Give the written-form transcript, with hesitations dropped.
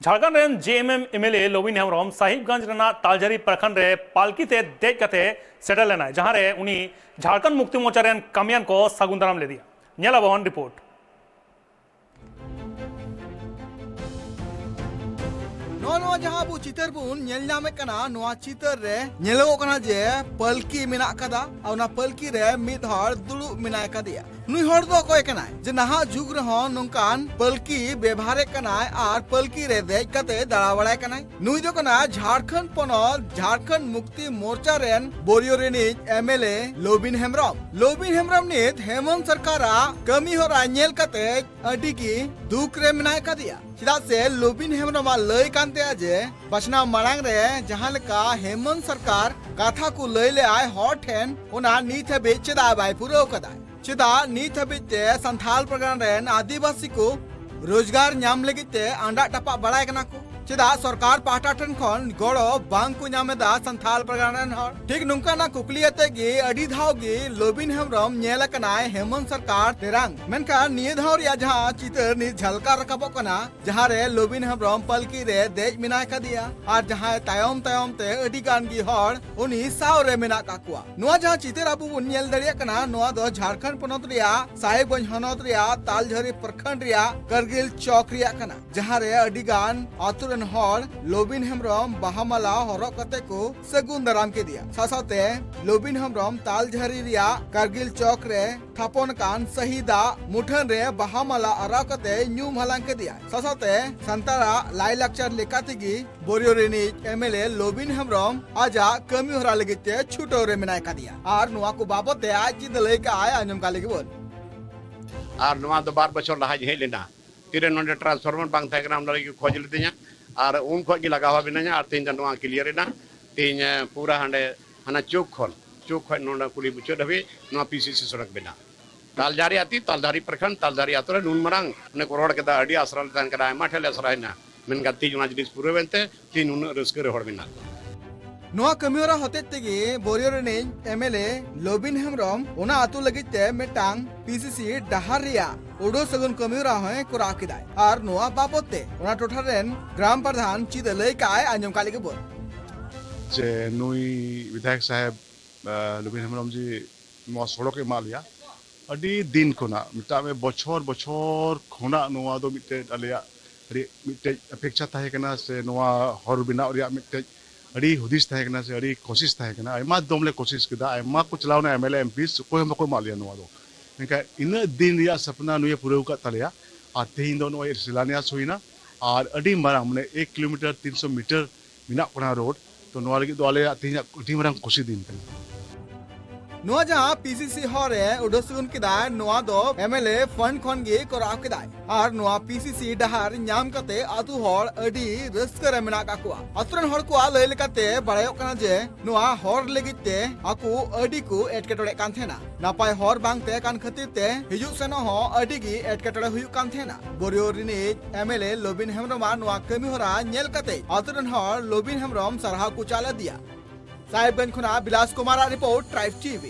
झारखंड रेन JMM MLA Lobin Hembrom Sahibganj रेना तालझारी प्रखंड रे पालकी ते देज कते सेटल लेना जहां रे उनी झारखंड मुक्ति मोर्चा रेन कामियान को सागुन दाराम ले दिया। नेलाबोन रिपोर्ट। नोआ जहां बु चितर बुन नेल नामे कना नोआ चितर रे नेलो कना जे पलकी मिना कदा औना पलकी रे मिद हर दुलु मिना कदिया नुई हर दो कोय कना जे नहा जुग रे हो नोंकान पलकी व्यवहारे कना आर पलकी रे देज कते दाड़ा बड़ाय कना नुई दो कना झारखंड पनत झारखंड मुक्ति मोर्चा रेन बोरियो रेनिज एमएलए लोबिन हेम्ब्रम नित हेमंत सरकारा कमी होरा नेल कते अडी की दुख रे मिना कदिया चिदा से लोबिन हेम्ब्रम लय कानते जे बचना मांग रे जहां लेका हेमंत सरकार कथा को लय ले आय हॉट ठेन ओना नीत हबे चिदा बाय पुरो कदा चिदा नीत हबे ते संथाल प्रगण रेन आदिवासी को रोजगार नाम लगिते अंडा टपा बड़ाय कना को चिदा सरकार पाटा ठन खन गड़ो बांग को नामेदा संथाल प्रगण हर ठीक नुंका ना कुकलियते गे अडी धाव गे लोबिन हेम्ब्रम नेल कनाय हेमंत सरकार तेरांग मेनका निय धाव रिया जहां चितर नि झलका रकाबो कना जहां रे लोबिन हेम्ब्रम पलकी रे देज मिनाय कदिया आर जहां तायम ते अडी गान गी हर उनी साव रे मिना काकुआ नोआ जहां चितर आबु बुन नेल दरिया कना नोआ दो झारखंड पनत रिया साहिबगंज हनत रिया तालझारी प्रखंड रिया करगिल चौक रिया कना जहां रे अडी गान आतुर लोबिन हेम्ब्रम बाहामाला हरक कते को सगुन दाराम के दिया सासाते लोबिन हेम्ब्रम तालझारी रिया कारगिल चौक रे थापन कान शहीदा मुठन रे बाहामाला अरा कते न्यूम हलांग के दिया सासाते संतारा लाई लक्चर लेकातिगी बोरियो रेनिज एमएलए लोबिन हेम्ब्रम आजा कमी होरा लगिते छुटो रे मिनाय का दिया आर नुआ को बाबते आज जिदले का आय आंजम का लगी बोल आर नुआ दो बार बचर लहा हे लेना तिरे नोंडे ट्रांसफार्मर बांग थाय कना हमला खोज लेतिया और उन खो की लगावा बिना और तीन जनवा क्लियर ना तीन पूरा हांडे हाना चौक खो नोंडा कुली बुचो दबे नो पीसीसी सड़क बिना तालझारी आती तालझारी प्रखंड तालझारी आतरे नुन मरांग ने कोरोड़ के दा अडी आसरा तन कदा आयमा ठेले आसरा ना मेन गति जुना जिस पूरे बनते तीन उन रस्क रे हड़ बिना नोआ कमियोरा होते तेगे बोरियो रेनिज एमएलए लोबिन हेम्ब्रम ओना आतु लगिते मेटांग पीसीसी डहारिया ओडो सगुन कमियोरा होय कोरा किदाय आर नोआ बाबते ओना टोठारेन ग्राम प्रधान चिद लय काय आंजम काली के बोल जे नुई विधायक साहब लोबिन हेम्ब्रम जी नोआ सड़क मालिया अडी दिन कोना मिटा में बछर खोना नोआ दो मिटे आलिया मिटे अपेक्षा ताहे कना से नोआ हर बिना रिया मिटे अड़ी हुदिस ताहे कना से अड़ी कोशिश ताहे कना आयमा दमले कोशिश किदा आयमा को चलावना एमएलए एमपी कोय हम को मालिया नोआ दो निका इन दिन रिया सपना नुए पूरे का तलिया और तेहिन दो नोआ शिलान्यास होइना और अड़ी मारांग माने 1 किलोमीटर 300 मीटर मिना कोना रोड तो नोआ लगी दो आले तेहिन अडी मारांग खुशी दिन कना नोआ जहां पीसीसी हरे उडोसुन किदाय नोआ दो एमएलए फंड खन गे कोराव किदाय आर नोआ पीसीसी डहार न्याम कते आतु हर अडी रस्क रे मेना काकुआ अतरन हर को लय लेकाते बड़ायो कना जे नोआ हर लगिते आकु अडी को एटकेटोड़े कान थेना नापाय हर बांगते कान खतिरते हिजु सेनो हो अडी गी एटकेटोड़े हुयु कान थेना बोरियो रिनिज एमएलए लोबिन हेम्ब्रम नोआ कमी होरा नेल कते अतरन हर लोबिन हेम्ब्रम सरहा को चाला दिया साहिबगंज खुना Bilas Kumar report tribe TV.